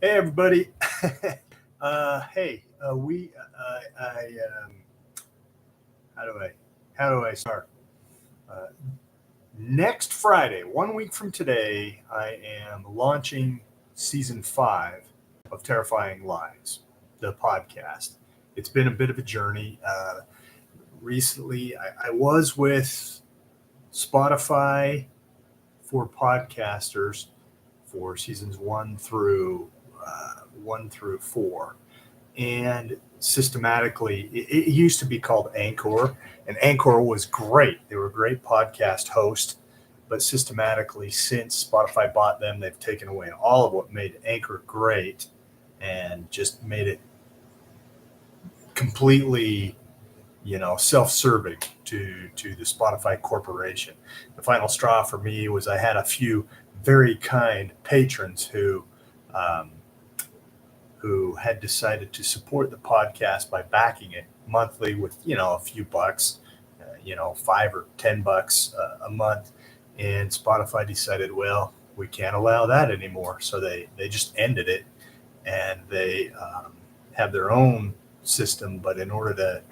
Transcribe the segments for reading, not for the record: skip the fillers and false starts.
Hey everybody. Hey, we I how do I start? Uh, Next Friday, 1 week from today, I am launching season 5 of Terrifying Lies, the podcast. It's been a bit of a journey. Recently, I was with Spotify for podcasters for seasons 1 through 4, and systematically it used to be called Anchor, and Anchor was great. They were a great podcast host, but systematically since Spotify bought them, they've taken away all of what made Anchor great and just made it completely, self-serving to the Spotify corporation. The final straw for me was I had a few very kind patrons um, who had decided to support the podcast by backing it monthly with a few bucks, $5 or $10 a month, and Spotify decided, well, we can't allow that anymore, so they just ended it, and they have their own system. But in order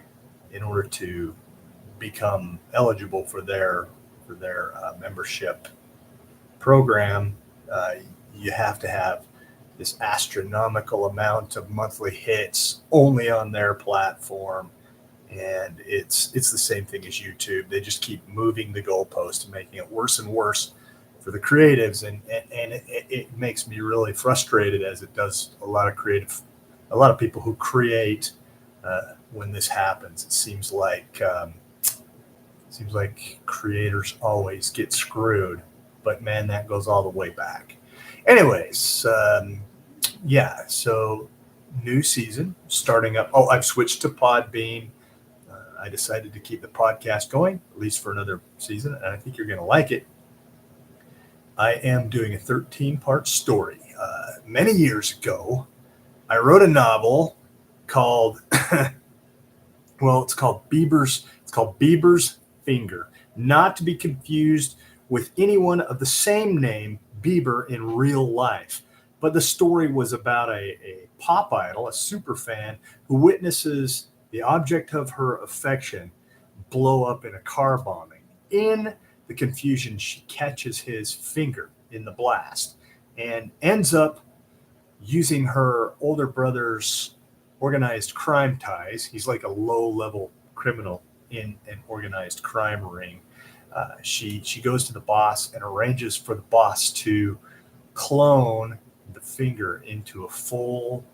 to become eligible for their membership program, uh, you have to have this astronomical amount of monthly hits only on their platform. And it's the same thing as YouTube. They just keep moving the goalpost and making it worse and worse for the creatives, and it makes me really frustrated, as it does a lot of people who create. When this happens, it seems like creators always get screwed, but man, that goes all the way back. Anyways, yeah, so new season starting up. Oh, I've switched to Podbean. I decided to keep the podcast going, at least for another season, and I think you're going to like it. I am doing a 13-part story. Many years ago, I wrote a novel called, well, it's called Bieber's Finger, not to be confused with anyone of the same name, Bieber, in real life. But the story was about a pop idol, a super fan, who witnesses the object of her affection blow up in a car bombing. In the confusion, she catches his finger in the blast and ends up using her older brother's organized crime ties. He's like a low level criminal in an organized crime ring. She goes to the boss and arranges for the boss to clone the finger into a full,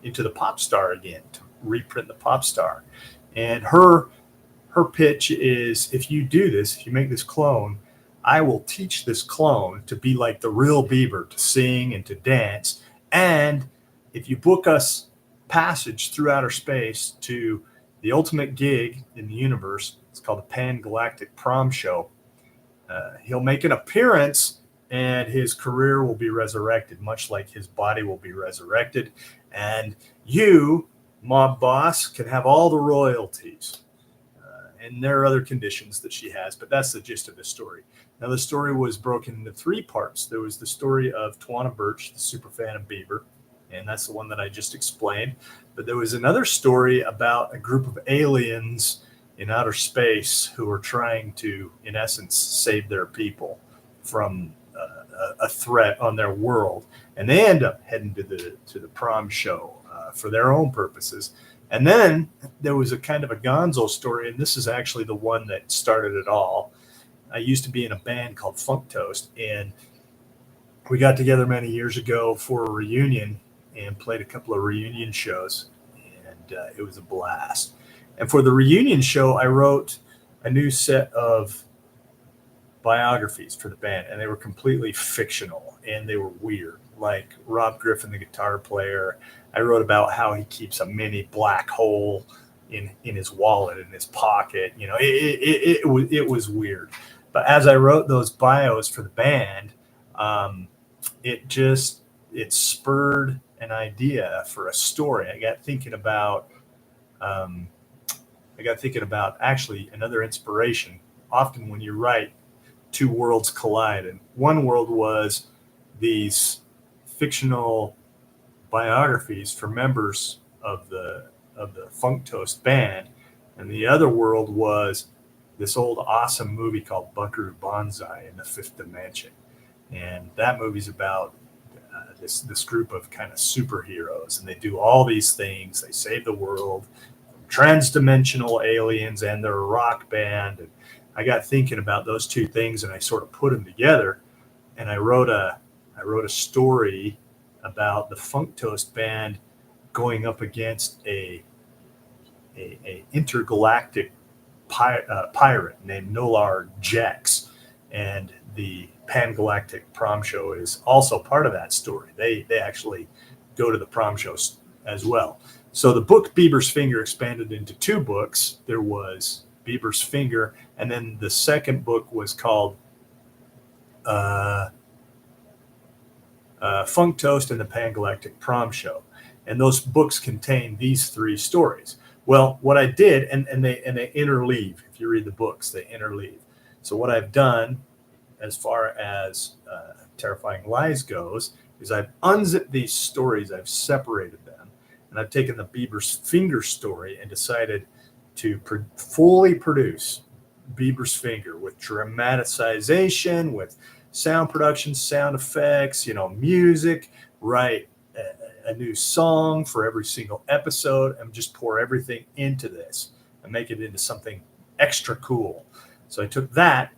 into the pop star again, to reprint the pop star. And her pitch is, if you do this, if you make this clone, I will teach this clone to be like the real Bieber, to sing and to dance. And if you book us passage through outer space to the ultimate gig in the universe, it's called the Pan Galactic Prom Show, he'll make an appearance and his career will be resurrected, much like his body will be resurrected. And you, mob boss, can have all the royalties. And there are other conditions that she has, but that's the gist of the story. Now, the story was broken into 3 parts. There was the story of Tawana Birch, the super fan of Bieber, and that's the one that I just explained. But there was another story about a group of aliens in outer space who are trying to, in essence, save their people from a threat on their world, and they end up heading to the prom show for their own purposes. And then there was a kind of a gonzo story, and this is actually the one that started it all. I used to be in a band called Funk Toast, and we got together many years ago for a reunion and played a couple of reunion shows, and it was a blast. And for the reunion show, I wrote a new set of biographies for the band, and they were completely fictional and they were weird. Like Rob Griffin, the guitar player, I wrote about how he keeps a mini black hole in his wallet, in his pocket. It was weird. But as I wrote those bios for the band, um, it spurred an idea for a story. Um, I got thinking about actually another inspiration. Often when you write, two worlds collide, and one world was these fictional biographies for members of the Funk Toast band, and the other world was this old awesome movie called Buckaroo Banzai in the Fifth Dimension, and that movie's about this group of kind of superheroes, and they do all these things. They save the world from transdimensional aliens, and they're a rock band. And I got thinking about those two things, and I sort of put them together, and I wrote a story about the Funk Toast band going up against a intergalactic pirate named Nolar Jax, and the Pangalactic Prom Show is also part of that story. They actually go to the prom shows as well. So the book Bieber's Finger expanded into two books. There was Bieber's Finger, and then the second book was called Funk Toast and the Pangalactic Prom Show. And those books contain these three stories. Well, what I did, and they interleave. If you read the books, they interleave. So what I've done, as far as Terrifying Lies goes, is I've unzipped these stories, I've separated them, and I've taken the Bieber's Finger story and decided to fully produce Bieber's Finger with dramatization, with sound production, sound effects, music, write a new song for every single episode, and just pour everything into this and make it into something extra cool. So I took that,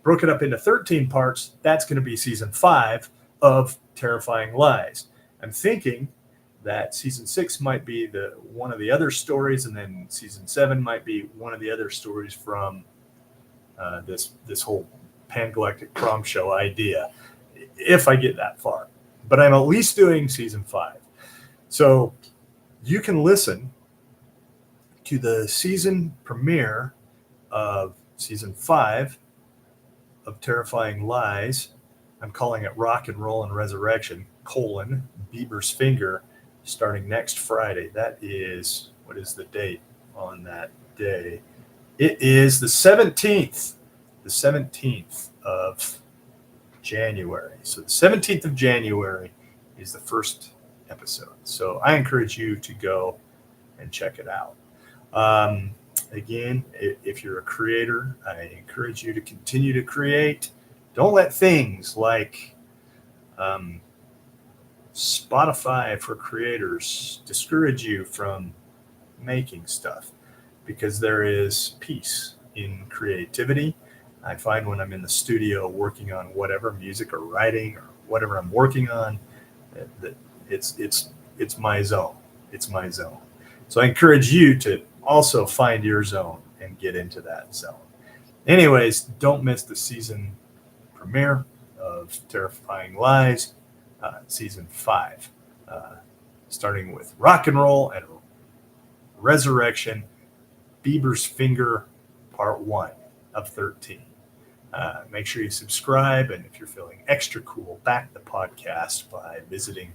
broke it up into 13 parts. That's going to be season 5 of Terrifying Lies. I'm thinking that season 6 might be one of the other stories, and then season 7 might be one of the other stories from this whole Pangalactic Prom Show idea, if I get that far. But I'm at least doing season 5. So you can listen to the season premiere of season 5 of Terrifying Lies. I'm calling it Rock and Roll and Resurrection, Bieber's Finger, starting next Friday. That is, what is the date on that day? It is the 17th. The 17th of January. So the 17th of January is the first episode. So I encourage you to go and check it out. Again, if you're a creator, I encourage you to continue to create. Don't let things like Spotify for creators discourage you from making stuff, because there is peace in creativity. I find when I'm in the studio working on whatever, music or writing or whatever I'm working on, that it's my zone. It's my zone. So I encourage you to also find your zone and get into that zone. Anyways, don't miss the season premiere of Terrifying Lies, season 5, starting with Rock and Roll and Resurrection, Bieber's Finger, part 1 of 13. Make sure you subscribe, and if you're feeling extra cool, back the podcast by visiting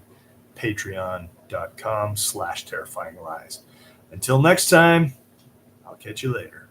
patreon.com/terrifyinglies. Until next time, I'll catch you later.